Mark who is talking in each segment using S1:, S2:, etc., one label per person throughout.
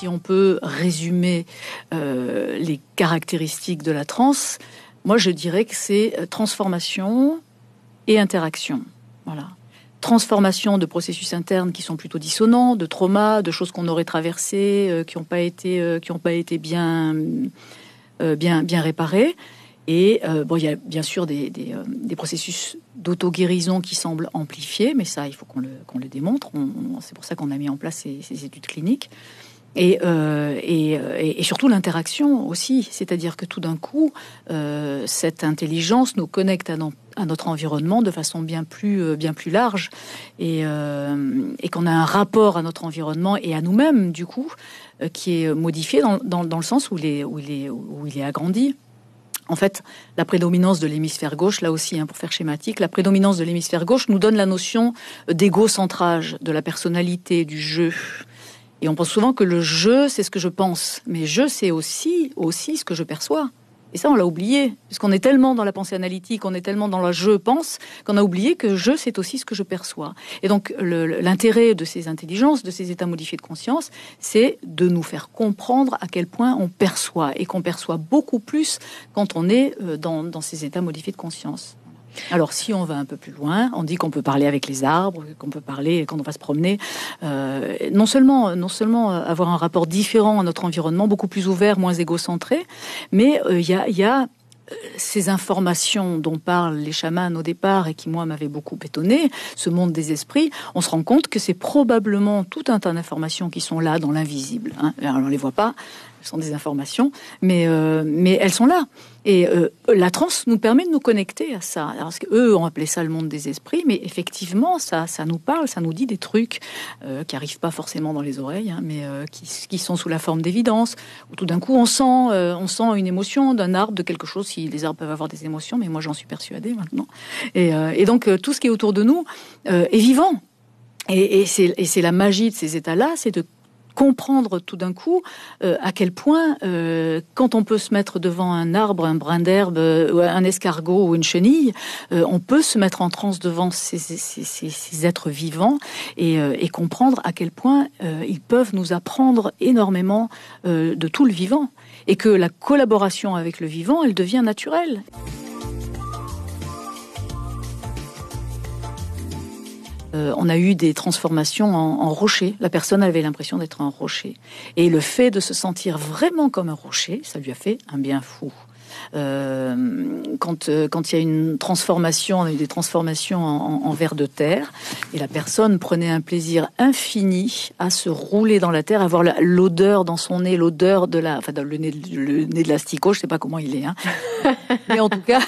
S1: On peut résumer les caractéristiques de la transe, moi je dirais que c'est transformation et interaction. Voilà. Transformation de processus internes qui sont plutôt dissonants, de traumas, de choses qu'on aurait traversées, qui n'ont pas été bien réparées. Et il y a bien sûr des processus d'auto-guérison qui semblent amplifiés, mais ça, il faut qu'on le démontre. C'est pour ça qu'on a mis en place ces études cliniques. Et surtout l'interaction aussi, c'est-à-dire que tout d'un coup, cette intelligence nous connecte à notre environnement de façon bien plus large, et qu'on a un rapport à notre environnement et à nous-mêmes du coup qui est modifié dans le sens où il est agrandi. En fait, la prédominance de l'hémisphère gauche, là aussi, pour faire schématique, la prédominance de l'hémisphère gauche nous donne la notion d'égocentrage, de la personnalité, du jeu. Et on pense souvent que le je, c'est ce que je pense. Mais je, c'est aussi ce que je perçois. Et ça, on l'a oublié. Parce qu'on est tellement dans la pensée analytique, on est tellement dans le je pense, qu'on a oublié que je, c'est aussi ce que je perçois. Et donc, l'intérêt de ces intelligences, de ces états modifiés de conscience, c'est de nous faire comprendre à quel point on perçoit. Et qu'on perçoit beaucoup plus quand on est dans ces états modifiés de conscience. Alors, si on va un peu plus loin, on dit qu'on peut parler avec les arbres, qu'on peut parler quand on va se promener. Non seulement avoir un rapport différent à notre environnement, beaucoup plus ouvert, moins égocentré, mais il y a ces informations dont parlent les chamans au départ et qui, moi, m'avaient beaucoup étonné, ce monde des esprits, on se rend compte que c'est probablement tout un tas d'informations qui sont là dans l'invisible. Alors, on les voit pas, ce sont des informations, mais elles sont là. Et la transe nous permet de nous connecter à ça. Alors, parce qu'eux ont appelé ça le monde des esprits, mais effectivement, ça nous parle, ça nous dit des trucs qui n'arrivent pas forcément dans les oreilles, mais qui sont sous la forme d'évidence. Où tout d'un coup, on sent une émotion d'un arbre, de quelque chose. Si les arbres peuvent avoir des émotions, mais moi, j'en suis persuadée maintenant. Et donc, tout ce qui est autour de nous est vivant. Et c'est la magie de ces états-là, c'est de comprendre tout d'un coup à quel point quand on peut se mettre devant un arbre, un brin d'herbe, un escargot ou une chenille, on peut se mettre en transe devant ces êtres vivants et comprendre à quel point ils peuvent nous apprendre énormément de tout le vivant, et que la collaboration avec le vivant, elle devient naturelle. On a eu des transformations en rocher. La personne avait l'impression d'être un rocher. Et le fait de se sentir vraiment comme un rocher, ça lui a fait un bien fou. Quand il y a une transformation, on a eu des transformations en vers de terre, et la personne prenait un plaisir infini à se rouler dans la terre, à avoir l'odeur dans son nez, l'odeur de le nez de l'asticot, je sais pas comment il est, mais en tout cas,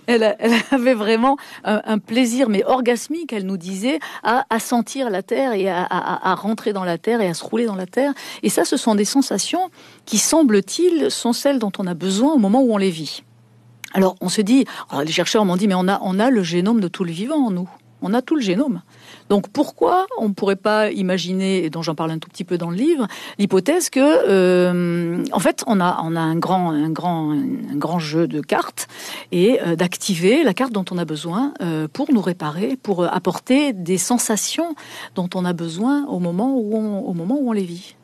S1: elle avait vraiment un plaisir, mais orgasmique, elle nous disait, à sentir la terre et à rentrer dans la terre et à se rouler dans la terre. Et ça, ce sont des sensations qui, semble-t-il, sont celles dont on a besoin au moment où on les vit. Alors, on se dit, les chercheurs m'ont dit, mais on a le génome de tout le vivant en nous. On a tout le génome. Donc, pourquoi on ne pourrait pas imaginer, et dont j'en parle un tout petit peu dans le livre, l'hypothèse que, en fait, on a un grand jeu de cartes, et d'activer la carte dont on a besoin pour nous réparer, pour apporter des sensations dont on a besoin au moment où on les vit.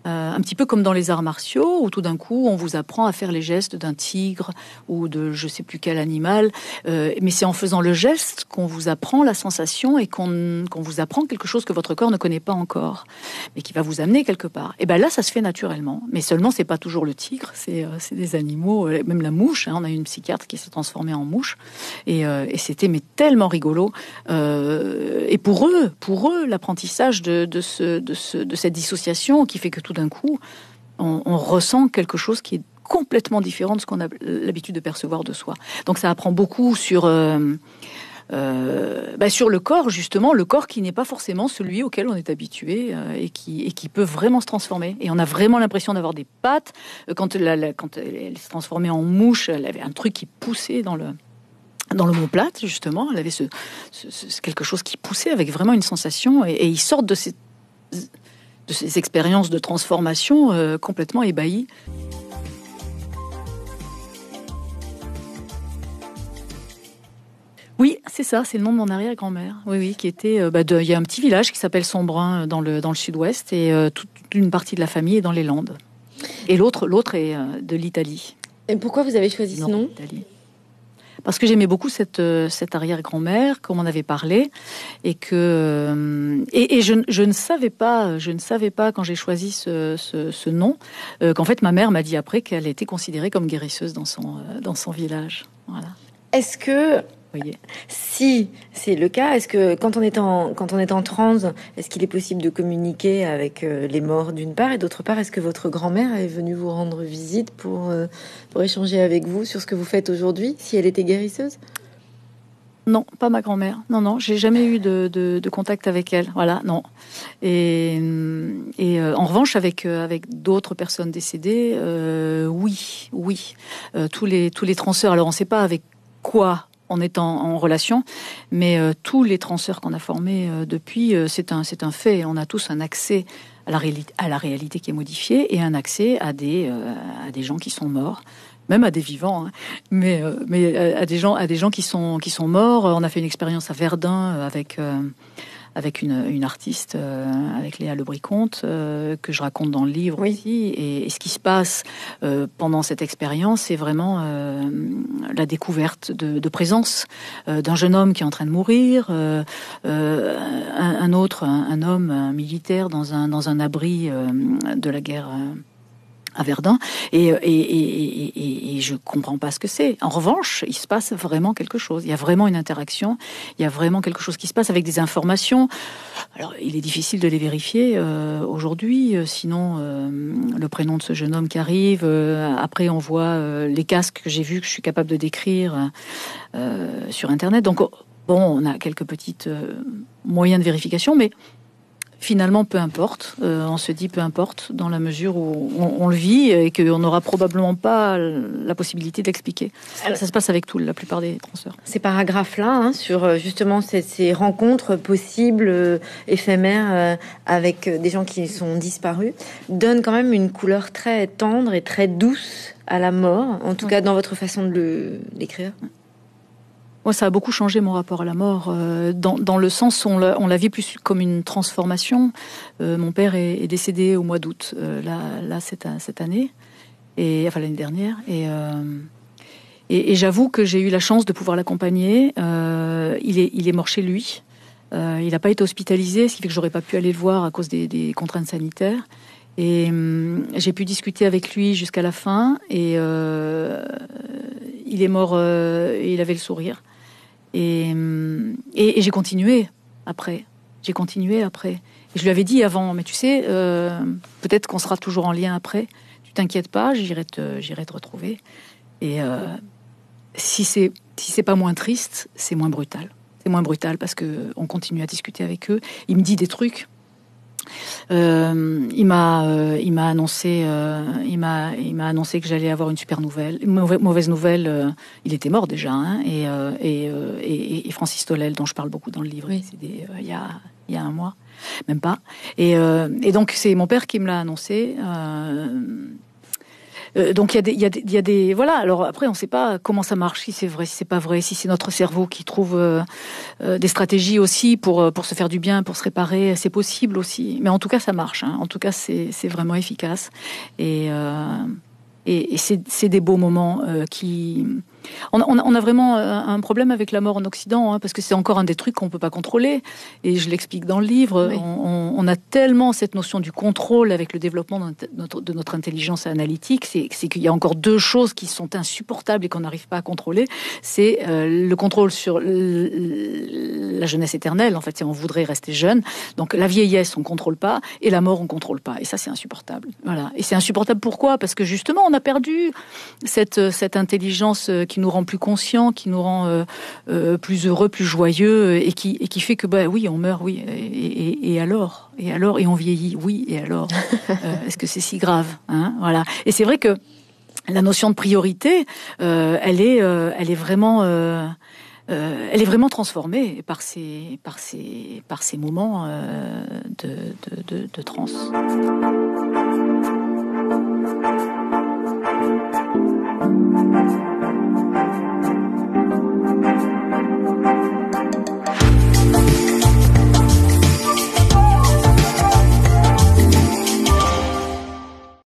S1: Un petit peu comme dans les arts martiaux, où tout d'un coup, on vous apprend à faire les gestes d'un tigre ou de je sais plus quel animal. Mais c'est en faisant le geste qu'on vous apprend la sensation et qu'on vous apprend quelque chose que votre corps ne connaît pas encore, mais qui va vous amener quelque part. Et ben là, ça se fait naturellement. Mais seulement, c'est pas toujours le tigre, c'est des animaux, même la mouche. On a eu une psychiatre qui s'est transformée en mouche. Et c'était tellement rigolo. Et pour eux, l'apprentissage de cette dissociation qui fait que tout d'un coup, on ressent quelque chose qui est complètement différent de ce qu'on a l'habitude de percevoir de soi. Donc ça apprend beaucoup sur sur le corps, justement, le corps qui n'est pas forcément celui auquel on est habitué et qui peut vraiment se transformer. Et on a vraiment l'impression d'avoir des pattes. Quand elle se transformait en mouche, elle avait un truc qui poussait dans l'omoplate, justement. Elle avait quelque chose qui poussait avec vraiment une sensation. Et ils sortent de ces expériences de transformation complètement ébahis. Oui, c'est ça, c'est le nom de mon arrière-grand-mère. Oui, qui était... il y a un petit village qui s'appelle Sombrun dans le sud-ouest et toute une partie de la famille est dans les Landes. Et l'autre est de l'Italie.
S2: Et pourquoi vous avez choisi ce nom ?
S1: Parce que j'aimais beaucoup cette arrière-grand-mère, comme on avait parlé, et que je ne savais pas quand j'ai choisi ce nom, qu'en fait ma mère m'a dit après qu'elle était considérée comme guérisseuse dans son village. Voilà.
S2: Est-ce que si c'est le cas, est-ce que quand on est en transe, est-ce qu'il est possible de communiquer avec les morts d'une part, et d'autre part, est-ce que votre grand-mère est venue vous rendre visite pour échanger avec vous sur ce que vous faites aujourd'hui, si elle était guérisseuse ?
S1: Non, pas ma grand-mère. Non, j'ai jamais eu de contact avec elle. Voilà, non. Et en revanche, avec d'autres personnes décédées, oui. Tous les transeurs. Alors, on ne sait pas avec quoi on est en relation, mais tous les transeurs qu'on a formés depuis, c'est un fait. On a tous un accès à la réalité qui est modifiée et un accès à des gens qui sont morts. Même à des vivants, hein. mais à des gens qui sont morts. On a fait une expérience à Verdun avec une artiste, avec Léa Lebricomte, que je raconte dans le livre aussi. Et ce qui se passe pendant cette expérience, c'est vraiment la découverte de présence d'un jeune homme qui est en train de mourir, un homme, un militaire dans un abri de la guerre à Verdun, et je comprends pas ce que c'est. En revanche, il se passe vraiment quelque chose. Il y a vraiment une interaction. Il y a vraiment quelque chose qui se passe avec des informations. Alors, il est difficile de les vérifier aujourd'hui. Sinon, le prénom de ce jeune homme qui arrive. Après, on voit les casques que j'ai vus, que je suis capable de décrire sur Internet. Donc, bon, on a quelques petites moyens de vérification, mais finalement, peu importe. On se dit peu importe dans la mesure où on le vit et qu'on n'aura probablement pas la possibilité de l'expliquer. Ça se passe avec la plupart des transeurs.
S2: Ces paragraphes-là, sur justement ces rencontres possibles, éphémères, avec des gens qui sont disparus, donnent quand même une couleur très tendre et très douce à la mort, en tout cas dans votre façon de l'écrire.
S1: Moi, ça a beaucoup changé mon rapport à la mort, dans le sens où on la vit plus comme une transformation. Mon père est décédé au mois d'août, cette année, enfin l'année dernière, et j'avoue que j'ai eu la chance de pouvoir l'accompagner. Il est mort chez lui. Il n'a pas été hospitalisé, ce qui fait que j'aurais pas pu aller le voir à cause des contraintes sanitaires. Et j'ai pu discuter avec lui jusqu'à la fin, et il est mort, et il avait le sourire. Et j'ai continué après. Et je lui avais dit avant, mais tu sais, peut-être qu'on sera toujours en lien après. Tu t'inquiètes pas, j'irai te retrouver. Et si c'est pas moins triste, c'est moins brutal. C'est moins brutal parce que on continue à discuter avec eux. Il me dit des trucs. Il m'a annoncé que j'allais avoir une super nouvelle, une mauvaise nouvelle. Il était mort déjà, hein, et Francis Tolel, dont je parle beaucoup dans le livre, c'est il y a un mois, même pas. Et donc c'est mon père qui me l'a annoncé. Donc il y a des voilà. Alors après, on ne sait pas comment ça marche, si c'est vrai, si c'est pas vrai, si c'est notre cerveau qui trouve des stratégies aussi pour se faire du bien, pour se réparer. C'est possible aussi, mais en tout cas ça marche. Hein. En tout cas, c'est vraiment efficace. Et c'est des beaux moments qui. On a vraiment un problème avec la mort en Occident, hein, parce que c'est encore un des trucs qu'on peut pas contrôler. Et je l'explique dans le livre. Oui. On a tellement cette notion du contrôle avec le développement de notre intelligence analytique. C'est qu'il y a encore deux choses qui sont insupportables et qu'on n'arrive pas à contrôler. C'est le contrôle sur la jeunesse éternelle. En fait, si on voudrait rester jeune, donc la vieillesse on contrôle pas, et la mort on contrôle pas. Et ça, c'est insupportable. Voilà. Et c'est insupportable pourquoi ? Parce que justement, on a perdu cette intelligence qui nous rend plus conscients, qui nous rend plus heureux, plus joyeux, et qui fait que oui, on meurt, oui, et alors, et on vieillit, oui, et alors, est-ce que c'est si grave, hein, voilà. Et c'est vrai que la notion de priorité, elle est vraiment transformée par ces moments de transe.